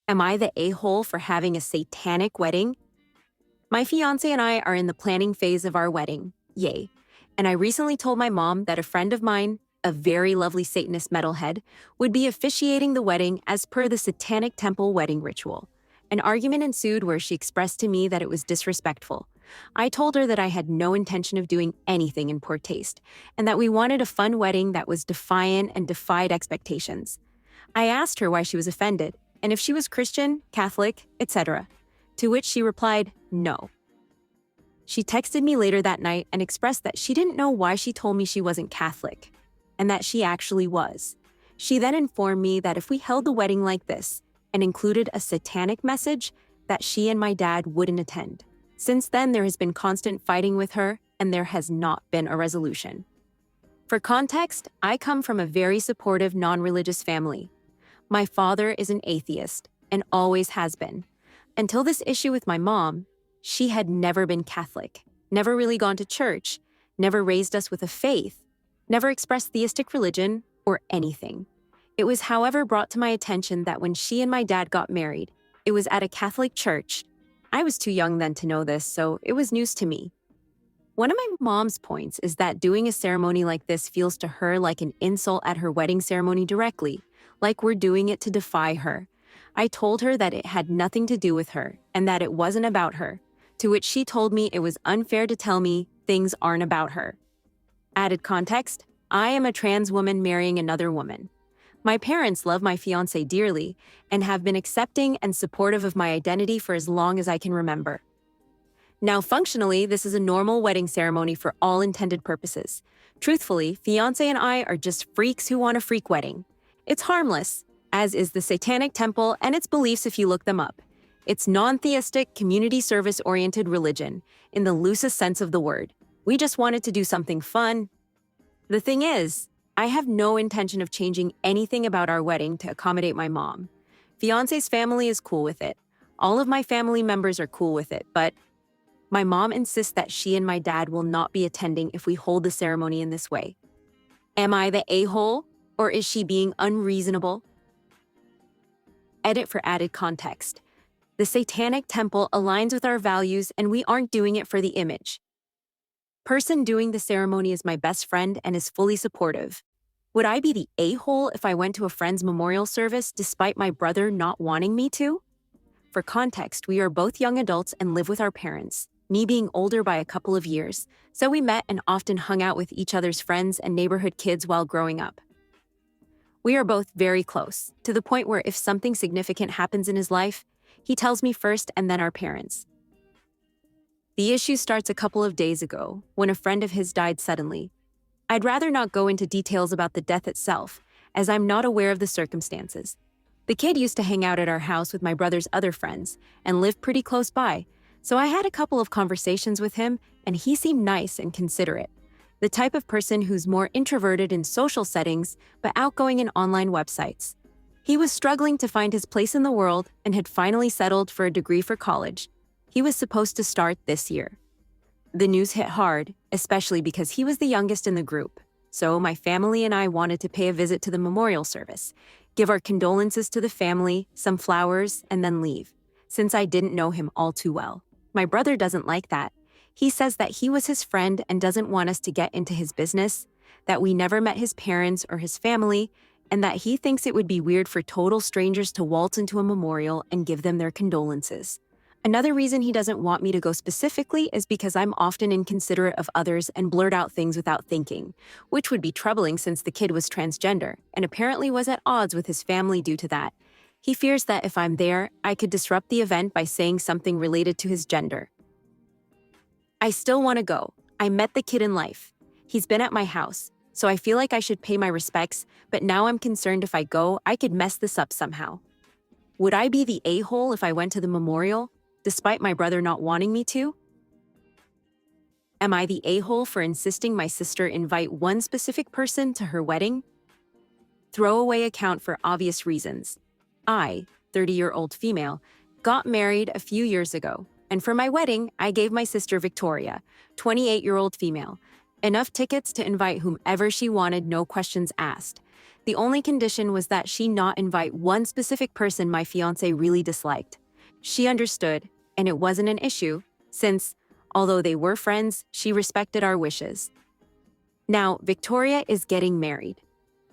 Am I the a-hole for having a satanic wedding? My fiance and I are in the planning phase of our wedding. Yay. And I recently told my mom that a friend of mine, a very lovely Satanist metalhead, would be officiating the wedding as per the Satanic Temple wedding ritual. An argument ensued where she expressed to me that it was disrespectful. I told her that I had no intention of doing anything in poor taste, and that we wanted a fun wedding that was defiant and defied expectations. I asked her why she was offended, and if she was Christian, Catholic, etc., to which she replied, no. She texted me later that night and expressed that she didn't know why she told me she wasn't Catholic, and that she actually was. She then informed me that if we held the wedding like this and included a satanic message, that she and my dad wouldn't attend. Since then, there has been constant fighting with her, and there has not been a resolution. For context, I come from a very supportive, non-religious family. My father is an atheist, and always has been. Until this issue with my mom, she had never been Catholic, never really gone to church, never raised us with a faith, never expressed theistic religion or anything. It was, however, brought to my attention that when she and my dad got married, it was at a Catholic church. I was too young then to know this, so it was news to me. One of my mom's points is that doing a ceremony like this feels to her like an insult at her wedding ceremony directly, like we're doing it to defy her. I told her that it had nothing to do with her and that it wasn't about her, to which she told me it was unfair to tell me things aren't about her. Added context, I am a trans woman marrying another woman. My parents love my fiancé dearly and have been accepting and supportive of my identity for as long as I can remember. Now, functionally, this is a normal wedding ceremony for all intended purposes. Truthfully, fiancé and I are just freaks who want a freak wedding. It's harmless, as is the Satanic Temple and its beliefs if you look them up. It's non-theistic, community service-oriented religion, in the loosest sense of the word. We just wanted to do something fun. The thing is, I have no intention of changing anything about our wedding to accommodate my mom. Fiancé's family is cool with it. All of my family members are cool with it, but my mom insists that she and my dad will not be attending if we hold the ceremony in this way. Am I the a-hole, or is she being unreasonable? Edit for added context. The Satanic Temple aligns with our values and we aren't doing it for the image. Person doing the ceremony is my best friend and is fully supportive. Would I be the a-hole if I went to a friend's memorial service despite my brother not wanting me to? For context, we are both young adults and live with our parents, me being older by a couple of years, so we met and often hung out with each other's friends and neighborhood kids while growing up. We are both very close, to the point where if something significant happens in his life, he tells me first and then our parents. The issue starts a couple of days ago, when a friend of his died suddenly. I'd rather not go into details about the death itself, as I'm not aware of the circumstances. The kid used to hang out at our house with my brother's other friends and lived pretty close by, so I had a couple of conversations with him and he seemed nice and considerate. The type of person who's more introverted in social settings but outgoing in online websites. He was struggling to find his place in the world and had finally settled for a degree for college. He was supposed to start this year. The news hit hard, especially because he was the youngest in the group. So my family and I wanted to pay a visit to the memorial service, give our condolences to the family, some flowers, and then leave, since I didn't know him all too well. My brother doesn't like that. He says that he was his friend and doesn't want us to get into his business, that we never met his parents or his family, and that he thinks it would be weird for total strangers to waltz into a memorial and give them their condolences. Another reason he doesn't want me to go specifically is because I'm often inconsiderate of others and blurt out things without thinking, which would be troubling since the kid was transgender and apparently was at odds with his family due to that. He fears that if I'm there, I could disrupt the event by saying something related to his gender. I still want to go. I met the kid in life. He's been at my house, so I feel like I should pay my respects, but now I'm concerned if I go, I could mess this up somehow. Would I be the a-hole if I went to the memorial, despite my brother not wanting me to? Am I the a-hole for insisting my sister invite one specific person to her wedding? Throwaway account for obvious reasons. I, 30-year-old female, got married a few years ago, and for my wedding, I gave my sister Victoria, 28-year-old female, enough tickets to invite whomever she wanted, no questions asked. The only condition was that she not invite one specific person my fiancé really disliked. She understood, and it wasn't an issue, since, although they were friends, she respected our wishes. Now, Victoria is getting married.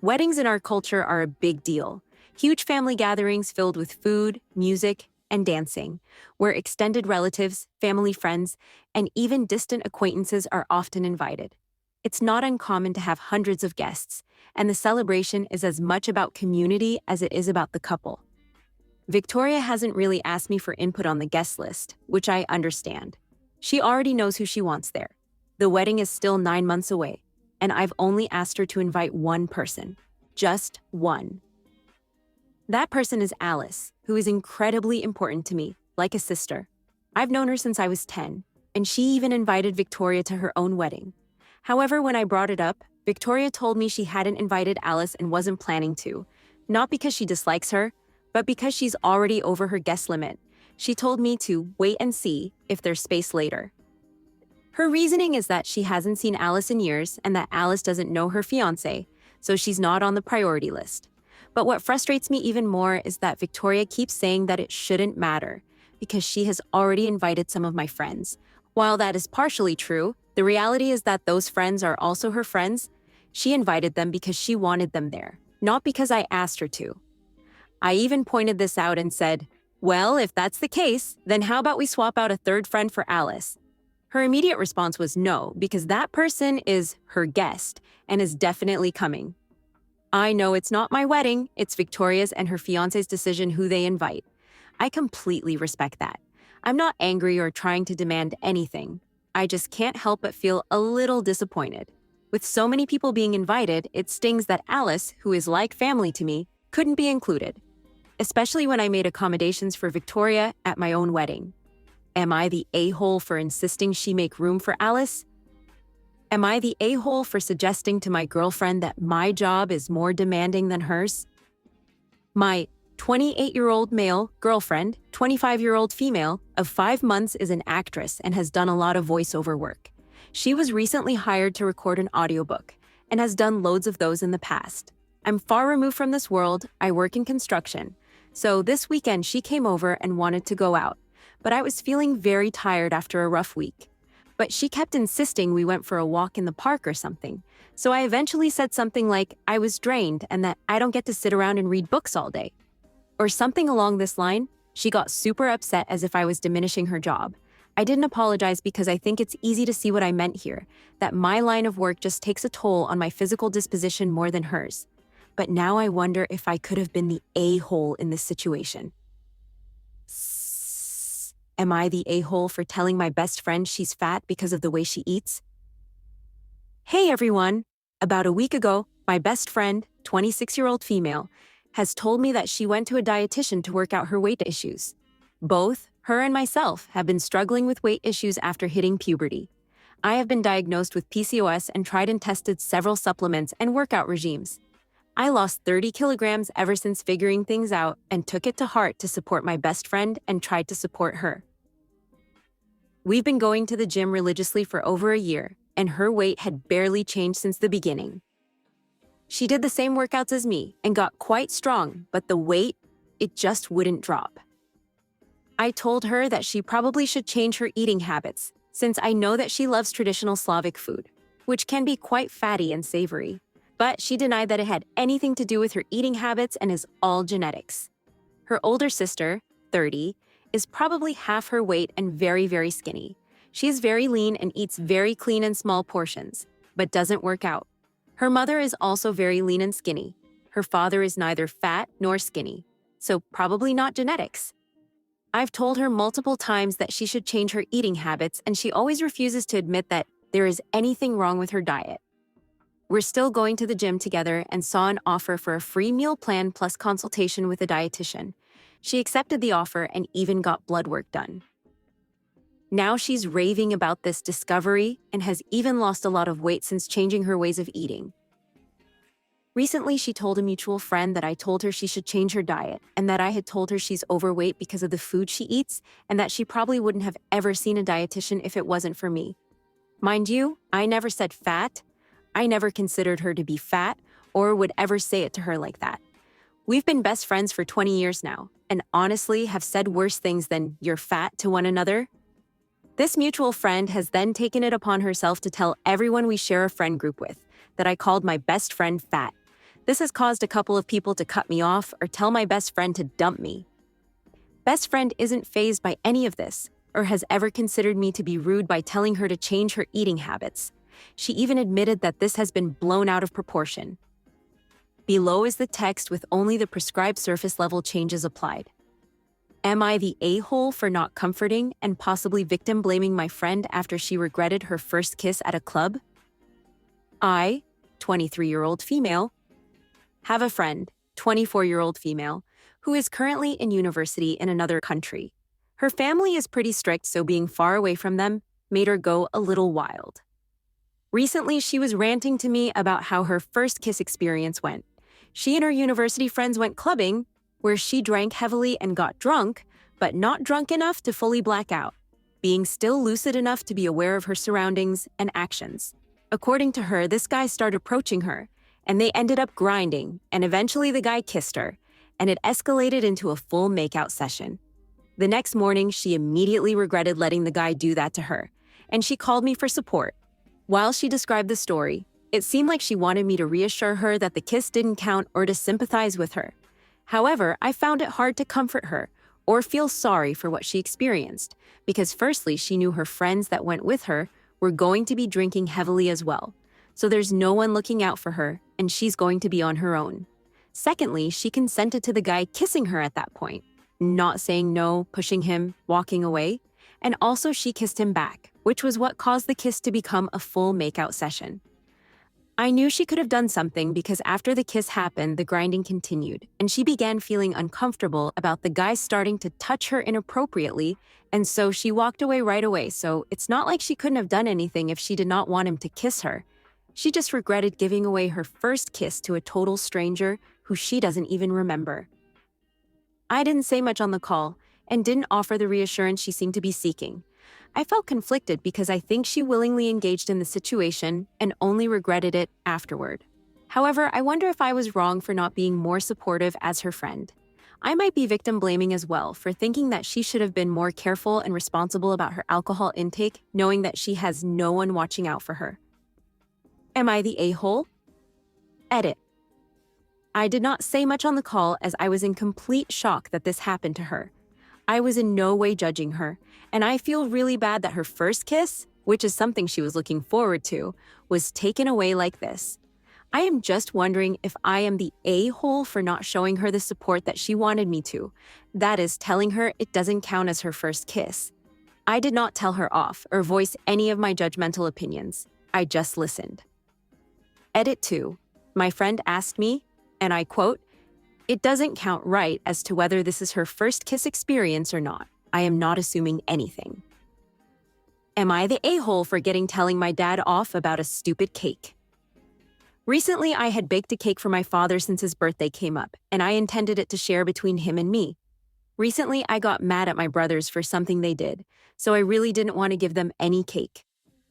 Weddings in our culture are a big deal. Huge family gatherings filled with food, music, and dancing, where extended relatives, family friends, and even distant acquaintances are often invited. It's not uncommon to have hundreds of guests, and the celebration is as much about community as it is about the couple. Victoria hasn't really asked me for input on the guest list, which I understand. She already knows who she wants there. The wedding is still 9 months away, and I've only asked her to invite one person. Just one. That person is Alice, who is incredibly important to me, like a sister. I've known her since I was 10, and she even invited Victoria to her own wedding. However, when I brought it up, Victoria told me she hadn't invited Alice and wasn't planning to, not because she dislikes her, but because she's already over her guest limit. She told me to wait and see if there's space later. Her reasoning is that she hasn't seen Alice in years and that Alice doesn't know her fiancé, so she's not on the priority list. But what frustrates me even more is that Victoria keeps saying that it shouldn't matter, because she has already invited some of my friends. While that is partially true, the reality is that those friends are also her friends. She invited them because she wanted them there, not because I asked her to. I even pointed this out and said, well, if that's the case, then how about we swap out a third friend for Alice? Her immediate response was no, because that person is her guest and is definitely coming. I know it's not my wedding, it's Victoria's and her fiancé's decision who they invite. I completely respect that. I'm not angry or trying to demand anything. I just can't help but feel a little disappointed. With so many people being invited, it stings that Alice, who is like family to me, couldn't be included. Especially when I made accommodations for Victoria at my own wedding. Am I the a-hole for insisting she make room for Alice? Am I the a-hole for suggesting to my girlfriend that my job is more demanding than hers? My 28-year-old male girlfriend, 25-year-old female, of 5 months is an actress and has done a lot of voiceover work. She was recently hired to record an audiobook and has done loads of those in the past. I'm far removed from this world, I work in construction, so this weekend she came over and wanted to go out, but I was feeling very tired after a rough week. But she kept insisting we went for a walk in the park or something, so I eventually said something like I was drained and that I don't get to sit around and read books all day. Or something along this line. She got super upset as if I was diminishing her job. I didn't apologize because I think it's easy to see what I meant here, that my line of work just takes a toll on my physical disposition more than hers. But now I wonder if I could have been the a-hole in this situation. Am I the a-hole for telling my best friend she's fat because of the way she eats? Hey everyone! About a week ago, my best friend, 26-year-old female, has told me that she went to a dietitian to work out her weight issues. Both her and myself have been struggling with weight issues after hitting puberty. I have been diagnosed with PCOS and tried and tested several supplements and workout regimes. I lost 30 kilograms ever since figuring things out and took it to heart to support my best friend and tried to support her. We've been going to the gym religiously for over a year, and her weight had barely changed since the beginning. She did the same workouts as me and got quite strong, but the weight, it just wouldn't drop. I told her that she probably should change her eating habits, since I know that she loves traditional Slavic food, which can be quite fatty and savory. But she denied that it had anything to do with her eating habits and is all genetics. Her older sister, 30, is probably half her weight and very, very skinny. She is very lean and eats very clean and small portions, but doesn't work out. Her mother is also very lean and skinny. Her father is neither fat nor skinny, so probably not genetics. I've told her multiple times that she should change her eating habits, and she always refuses to admit that there is anything wrong with her diet. We're still going to the gym together and saw an offer for a free meal plan plus consultation with a dietitian. She accepted the offer and even got blood work done. Now she's raving about this discovery and has even lost a lot of weight since changing her ways of eating. Recently, she told a mutual friend that I told her she should change her diet and that I had told her she's overweight because of the food she eats and that she probably wouldn't have ever seen a dietitian if it wasn't for me. Mind you, I never said fat. I never considered her to be fat or would ever say it to her like that. We've been best friends for 20 years now, and honestly have said worse things than "you're fat" to one another. This mutual friend has then taken it upon herself to tell everyone we share a friend group with that I called my best friend fat. This has caused a couple of people to cut me off or tell my best friend to dump me. Best friend isn't fazed by any of this or has ever considered me to be rude by telling her to change her eating habits. She even admitted that this has been blown out of proportion. Below is the text with only the prescribed surface level changes applied. Am I the a-hole for not comforting and possibly victim blaming my friend after she regretted her first kiss at a club? I, 23-year-old female, have a friend, 24-year-old female, who is currently in university in another country. Her family is pretty strict, so being far away from them made her go a little wild. Recently, she was ranting to me about how her first kiss experience went. She and her university friends went clubbing, where she drank heavily and got drunk, but not drunk enough to fully black out, being still lucid enough to be aware of her surroundings and actions. According to her, this guy started approaching her, and they ended up grinding, and eventually the guy kissed her, and it escalated into a full makeout session. The next morning, she immediately regretted letting the guy do that to her, and she called me for support. While she described the story, it seemed like she wanted me to reassure her that the kiss didn't count or to sympathize with her. However, I found it hard to comfort her or feel sorry for what she experienced, because firstly, she knew her friends that went with her were going to be drinking heavily as well, so there's no one looking out for her, and she's going to be on her own. Secondly, she consented to the guy kissing her at that point, not saying no, pushing him, walking away, and also she kissed him back, which was what caused the kiss to become a full makeout session. I knew she could have done something because after the kiss happened, the grinding continued, and she began feeling uncomfortable about the guy starting to touch her inappropriately, and so she walked away right away. So it's not like she couldn't have done anything if she did not want him to kiss her. She just regretted giving away her first kiss to a total stranger who she doesn't even remember. I didn't say much on the call and didn't offer the reassurance she seemed to be seeking. I felt conflicted because I think she willingly engaged in the situation and only regretted it afterward. However, I wonder if I was wrong for not being more supportive as her friend. I might be victim blaming as well for thinking that she should have been more careful and responsible about her alcohol intake, knowing that she has no one watching out for her. Am I the a-hole? Edit. I did not say much on the call as I was in complete shock that this happened to her. I was in no way judging her, and I feel really bad that her first kiss, which is something she was looking forward to, was taken away like this. I am just wondering if I am the a-hole for not showing her the support that she wanted me to. That is, telling her it doesn't count as her first kiss. I did not tell her off or voice any of my judgmental opinions. I just listened. Edit 2. My friend asked me, and I quote, "It doesn't count, right, as to whether this is her first kiss experience or not. I am not assuming anything." Am I the a-hole for telling my dad off about a stupid cake? Recently, I had baked a cake for my father since his birthday came up, and I intended it to share between him and me. Recently, I got mad at my brothers for something they did, so I really didn't want to give them any cake.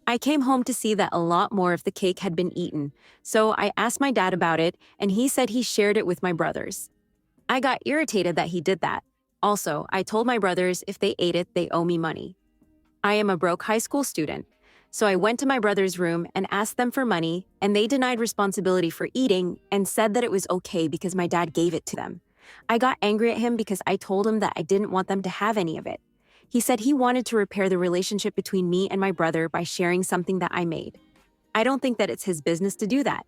I came home to see that a lot more of the cake had been eaten, so I asked my dad about it, and he said he shared it with my brothers. I got irritated that he did that. Also, I told my brothers if they ate it, they owe me money. I am a broke high school student, so I went to my brother's room and asked them for money, and they denied responsibility for eating and said that it was okay because my dad gave it to them. I got angry at him because I told him that I didn't want them to have any of it. He said he wanted to repair the relationship between me and my brother by sharing something that I made. I don't think that it's his business to do that.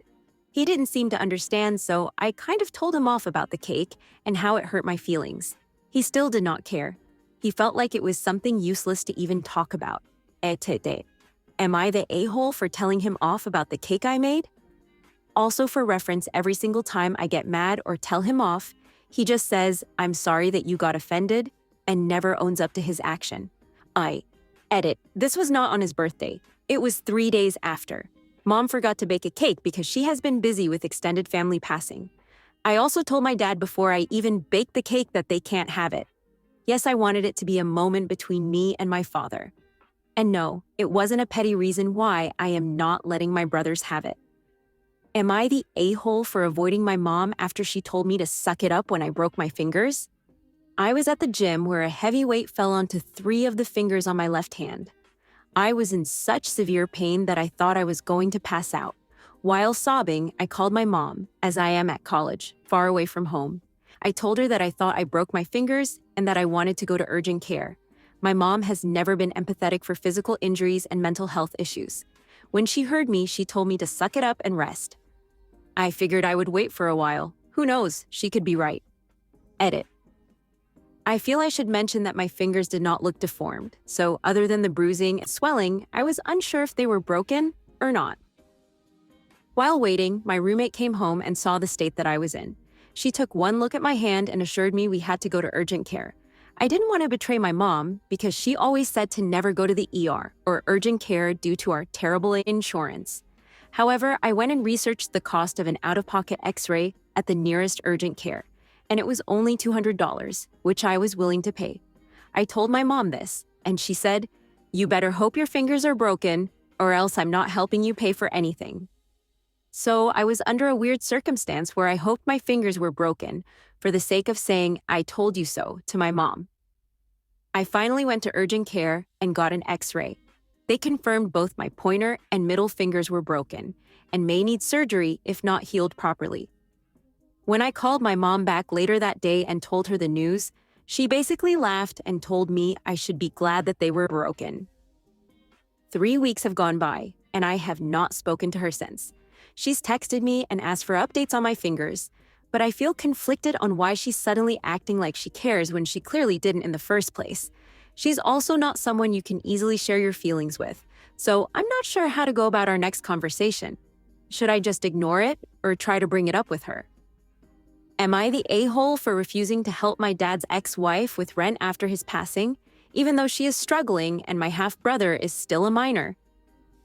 He didn't seem to understand, so I kind of told him off about the cake and how it hurt my feelings. He still did not care. He felt like it was something useless to even talk about. Am I the a-hole for telling him off about the cake I made? Also, for reference, every single time I get mad or tell him off, he just says, "I'm sorry that you got offended," and never owns up to his action. Edit. This was not on his birthday. It was 3 days after. Mom forgot to bake a cake because she has been busy with extended family passing. I also told my dad before I even baked the cake that they can't have it. Yes, I wanted it to be a moment between me and my father. And no, it wasn't a petty reason why I am not letting my brothers have it. Am I the a-hole for avoiding my mom after she told me to suck it up when I broke my fingers? I was at the gym where a heavy weight fell onto 3 of the fingers on my left hand. I was in such severe pain that I thought I was going to pass out. While sobbing, I called my mom, as I am at college, far away from home. I told her that I thought I broke my fingers and that I wanted to go to urgent care. My mom has never been empathetic for physical injuries and mental health issues. When she heard me, she told me to suck it up and rest. I figured I would wait for a while. Who knows, she could be right. Edit. I feel I should mention that my fingers did not look deformed, so other than the bruising and swelling, I was unsure if they were broken or not. While waiting, my roommate came home and saw the state that I was in. She took one look at my hand and assured me we had to go to urgent care. I didn't want to betray my mom because she always said to never go to the ER or urgent care due to our terrible insurance. However, I went and researched the cost of an out-of-pocket X-ray at the nearest urgent care, and it was only $200, which I was willing to pay. I told my mom this, and she said, "You better hope your fingers are broken, or else I'm not helping you pay for anything." So I was under a weird circumstance where I hoped my fingers were broken for the sake of saying, "I told you so," to my mom. I finally went to urgent care and got an X-ray. They confirmed both my pointer and middle fingers were broken and may need surgery if not healed properly. When I called my mom back later that day and told her the news, she basically laughed and told me I should be glad that they were broken. 3 weeks have gone by, and I have not spoken to her since. She's texted me and asked for updates on my fingers, but I feel conflicted on why she's suddenly acting like she cares when she clearly didn't in the first place. She's also not someone you can easily share your feelings with, so I'm not sure how to go about our next conversation. Should I just ignore it or try to bring it up with her? Am I the a-hole for refusing to help my dad's ex-wife with rent after his passing, even though she is struggling and my half-brother is still a minor?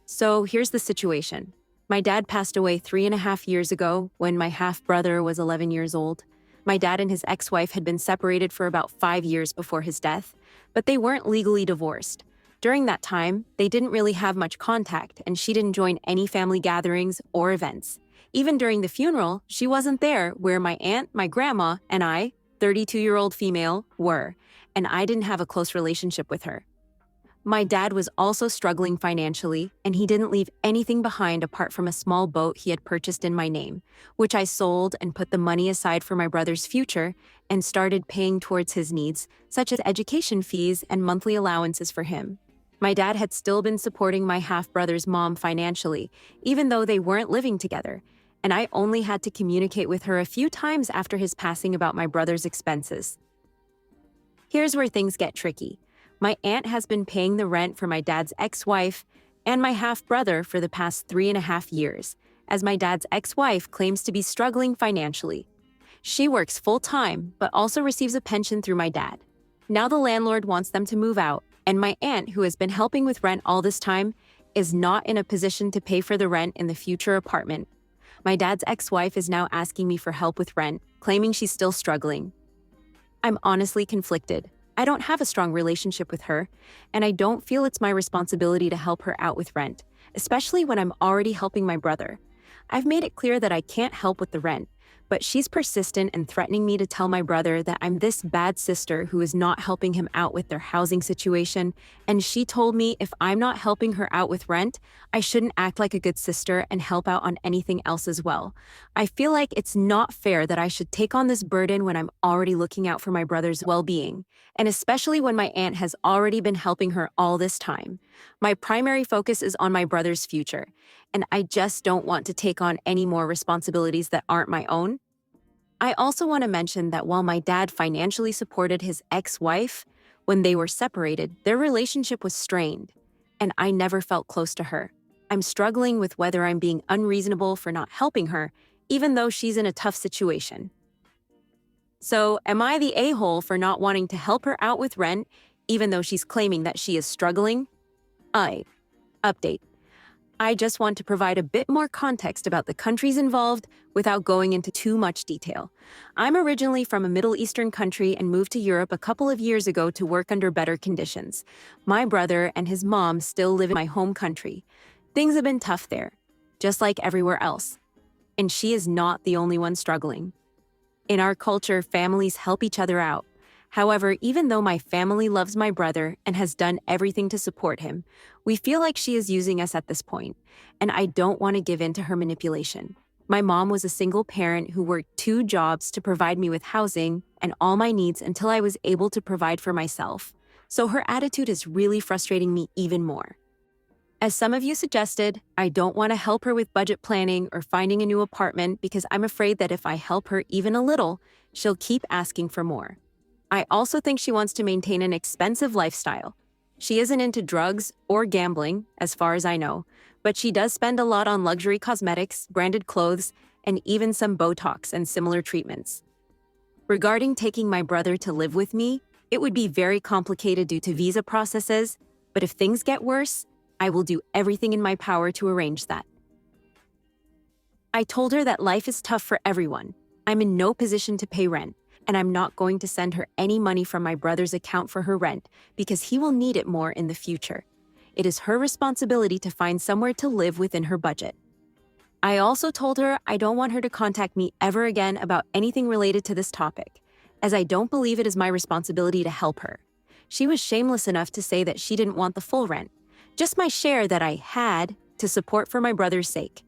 So here's the situation. My dad passed away 3.5 years ago when my half-brother was 11 years old. My dad and his ex-wife had been separated for about 5 years before his death, but they weren't legally divorced. During that time, they didn't really have much contact, and she didn't join any family gatherings or events. Even during the funeral, she wasn't there where my aunt, my grandma, and I, 32-year-old female, were, and I didn't have a close relationship with her. My dad was also struggling financially, and he didn't leave anything behind apart from a small boat he had purchased in my name, which I sold and put the money aside for my brother's future and started paying towards his needs, such as education fees and monthly allowances for him. My dad had still been supporting my half-brother's mom financially, even though they weren't living together, and I only had to communicate with her a few times after his passing about my brother's expenses. Here's where things get tricky. My aunt has been paying the rent for my dad's ex-wife and my half-brother for the past 3.5 years, as my dad's ex-wife claims to be struggling financially. She works full-time, but also receives a pension through my dad. Now the landlord wants them to move out, and my aunt, who has been helping with rent all this time, is not in a position to pay for the rent in the future apartment. My dad's ex-wife is now asking me for help with rent, claiming she's still struggling. I'm honestly conflicted. I don't have a strong relationship with her, and I don't feel it's my responsibility to help her out with rent, especially when I'm already helping my brother. I've made it clear that I can't help with the rent, but she's persistent and threatening me to tell my brother that I'm this bad sister who is not helping him out with their housing situation, and she told me if I'm not helping her out with rent, I shouldn't act like a good sister and help out on anything else as well. I feel like it's not fair that I should take on this burden when I'm already looking out for my brother's well-being, and especially when my aunt has already been helping her all this time. My primary focus is on my brother's future, and I just don't want to take on any more responsibilities that aren't my own. I also want to mention that while my dad financially supported his ex-wife, when they were separated, their relationship was strained, and I never felt close to her. I'm struggling with whether I'm being unreasonable for not helping her, even though she's in a tough situation. So, am I the a-hole for not wanting to help her out with rent, even though she's claiming that she is struggling? Update. I just want to provide a bit more context about the countries involved without going into too much detail. I'm originally from a Middle Eastern country and moved to Europe a couple of years ago to work under better conditions. My brother and his mom still live in my home country. Things have been tough there, just like everywhere else. and she is not the only one struggling. In our culture, families help each other out. However, even though my family loves my brother and has done everything to support him, we feel like she is using us at this point, and I don't want to give in to her manipulation. My mom was a single parent who worked 2 jobs to provide me with housing and all my needs until I was able to provide for myself. So her attitude is really frustrating me even more. As some of you suggested, I don't want to help her with budget planning or finding a new apartment because I'm afraid that if I help her even a little, she'll keep asking for more. I also think she wants to maintain an expensive lifestyle. She isn't into drugs or gambling, as far as I know, but she does spend a lot on luxury cosmetics, branded clothes, and even some Botox and similar treatments. Regarding taking my brother to live with me, it would be very complicated due to visa processes, but if things get worse, I will do everything in my power to arrange that. I told her that life is tough for everyone. I'm in no position to pay rent, and I'm not going to send her any money from my brother's account for her rent because he will need it more in the future. It is her responsibility to find somewhere to live within her budget. I also told her I don't want her to contact me ever again about anything related to this topic, as I don't believe it is my responsibility to help her. She was shameless enough to say that she didn't want the full rent, just my share that I had to support for my brother's sake.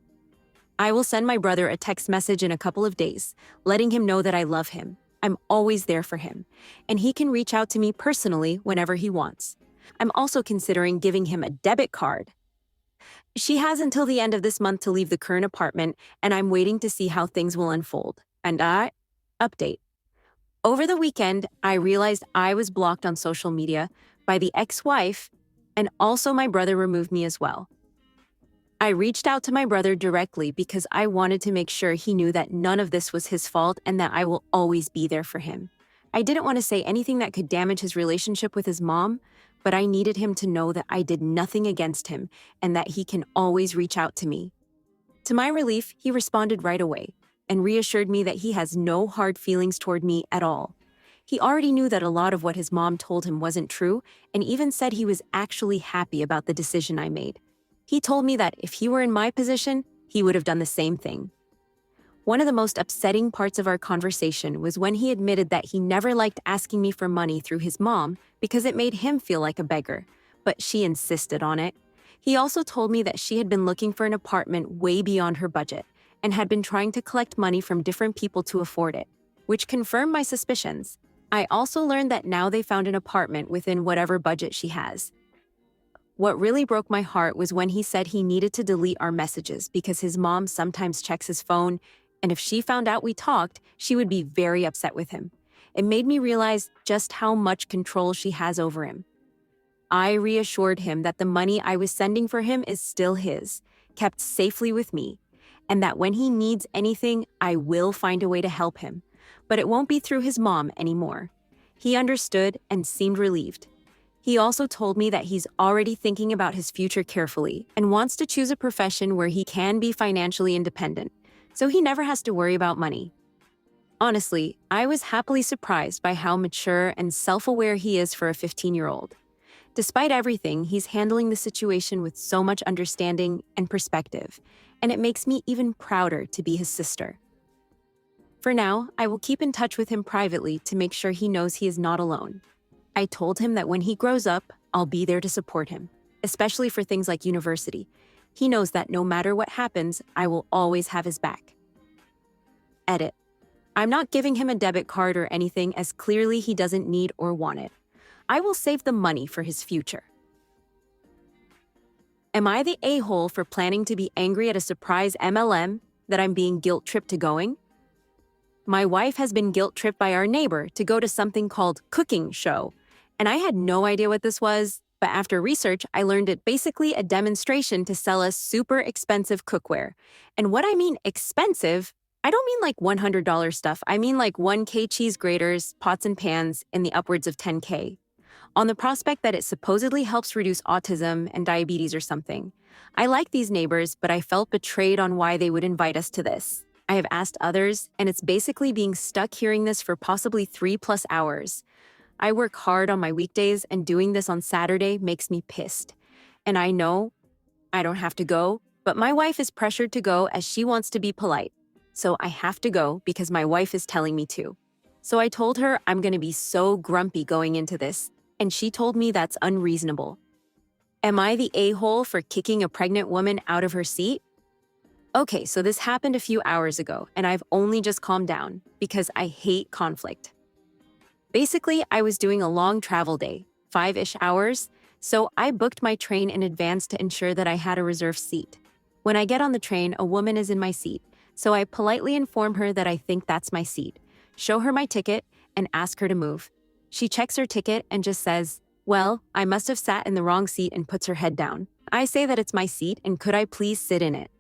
I will send my brother a text message in a couple of days, letting him know that I love him. I'm always there for him, and he can reach out to me personally whenever he wants. I'm also considering giving him a debit card. She has until the end of this month to leave the current apartment, and I'm waiting to see how things will unfold. And update. Over the weekend, I realized I was blocked on social media by the ex-wife, and also my brother removed me as well. I reached out to my brother directly because I wanted to make sure he knew that none of this was his fault and that I will always be there for him. I didn't want to say anything that could damage his relationship with his mom, but I needed him to know that I did nothing against him and that he can always reach out to me. To my relief, he responded right away and reassured me that he has no hard feelings toward me at all. He already knew that a lot of what his mom told him wasn't true and even said he was actually happy about the decision I made. He told me that if he were in my position, he would have done the same thing. One of the most upsetting parts of our conversation was when he admitted that he never liked asking me for money through his mom because it made him feel like a beggar, but she insisted on it. He also told me that she had been looking for an apartment way beyond her budget and had been trying to collect money from different people to afford it, which confirmed my suspicions. I also learned that now they found an apartment within whatever budget she has. What really broke my heart was when he said he needed to delete our messages because his mom sometimes checks his phone, and if she found out we talked, she would be very upset with him. It made me realize just how much control she has over him. I reassured him that the money I was sending for him is still his, kept safely with me, and that when he needs anything, I will find a way to help him. But it won't be through his mom anymore. He understood and seemed relieved. He also told me that he's already thinking about his future carefully and wants to choose a profession where he can be financially independent, so he never has to worry about money. Honestly, I was happily surprised by how mature and self-aware he is for a 15-year-old. Despite everything, he's handling the situation with so much understanding and perspective, and it makes me even prouder to be his sister. For now, I will keep in touch with him privately to make sure he knows he is not alone. I told him that when he grows up, I'll be there to support him, especially for things like university. He knows that no matter what happens, I will always have his back. Edit. I'm not giving him a debit card or anything as clearly he doesn't need or want it. I will save the money for his future. Am I the a-hole for planning to be angry at a surprise MLM that I'm being guilt-tripped to going? My wife has been guilt-tripped by our neighbor to go to something called Cooking Show, and I had no idea what this was, but after research, I learned it basically a demonstration to sell us super expensive cookware. And what I mean expensive, I don't mean like $100 stuff. I mean like 1K cheese graters, pots and pans in the upwards of 10K. On the prospect that it supposedly helps reduce autism and diabetes or something. I like these neighbors, but I felt betrayed on why they would invite us to this. I have asked others, and it's basically being stuck hearing this for possibly 3+ hours. I work hard on my weekdays, and doing this on Saturday makes me pissed. And I know I don't have to go, but my wife is pressured to go as she wants to be polite. so I have to go because my wife is telling me to. So I told her I'm gonna be so grumpy going into this, and she told me that's unreasonable. Am I the a-hole for kicking a pregnant woman out of her seat? Okay, so this happened a few hours ago, and I've only just calmed down because I hate conflict. Basically, I was doing a long travel day, 5-ish hours, so I booked my train in advance to ensure that I had a reserved seat. When I get on the train, a woman is in my seat, so I politely inform her that I think that's my seat, show her my ticket, and ask her to move. She checks her ticket and just says, "Well, I must have sat in the wrong seat," and puts her head down. I say that it's my seat and could I please sit in it.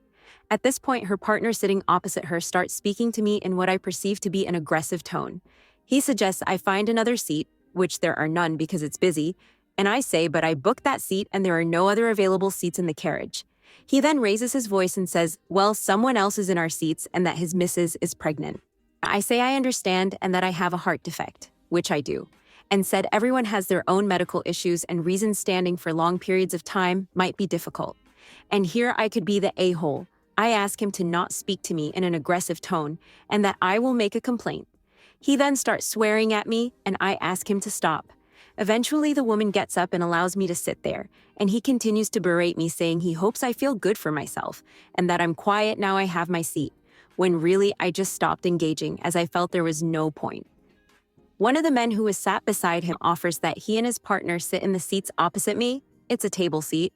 At this point, her partner sitting opposite her starts speaking to me in what I perceive to be an aggressive tone. He suggests I find another seat, which there are none because it's busy, and I say, but I booked that seat and there are no other available seats in the carriage. He then raises his voice and says, well, someone else is in our seats and that his missus is pregnant. I say I understand and that I have a heart defect, which I do, and said everyone has their own medical issues and reasons standing for long periods of time might be difficult. And here I could be the a-hole. I ask him to not speak to me in an aggressive tone and that I will make a complaint. He then starts swearing at me and I ask him to stop. Eventually, the woman gets up and allows me to sit there, and he continues to berate me saying he hopes I feel good for myself and that I'm quiet now I have my seat, when really I just stopped engaging as I felt there was no point. One of the men who was sat beside him offers that he and his partner sit in the seats opposite me. It's a table seat.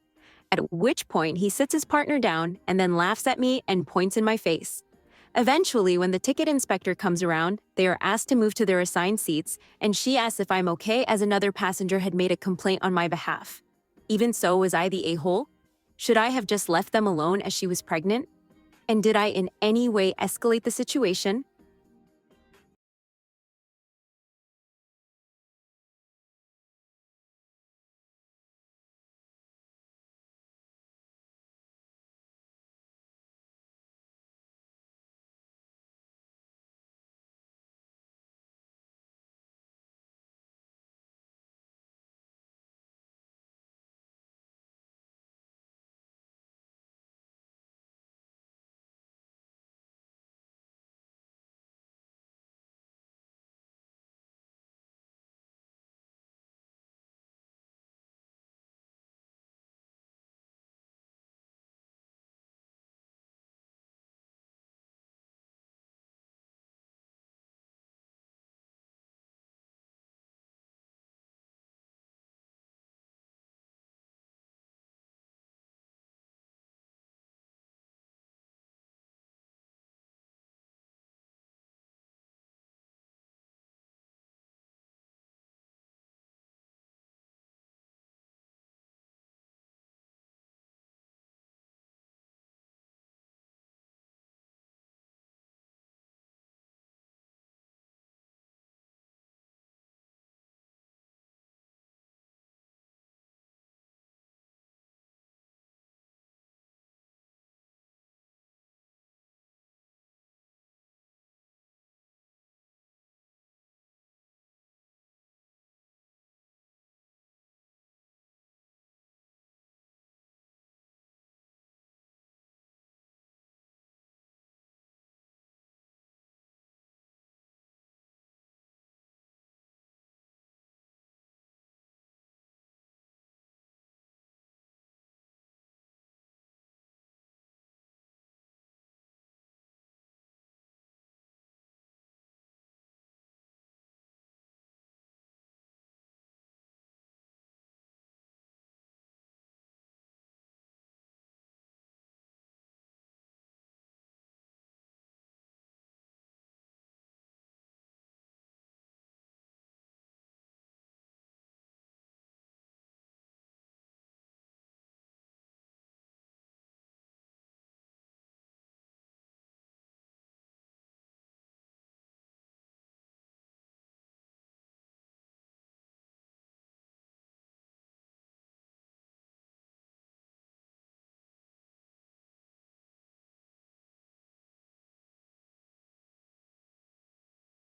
At which point he sits his partner down and then laughs at me and points in my face. Eventually, when the ticket inspector comes around, they are asked to move to their assigned seats, and she asks if I'm okay as another passenger had made a complaint on my behalf. Even so, was I the a-hole? Should I have just left them alone as she was pregnant? And did I in any way escalate the situation?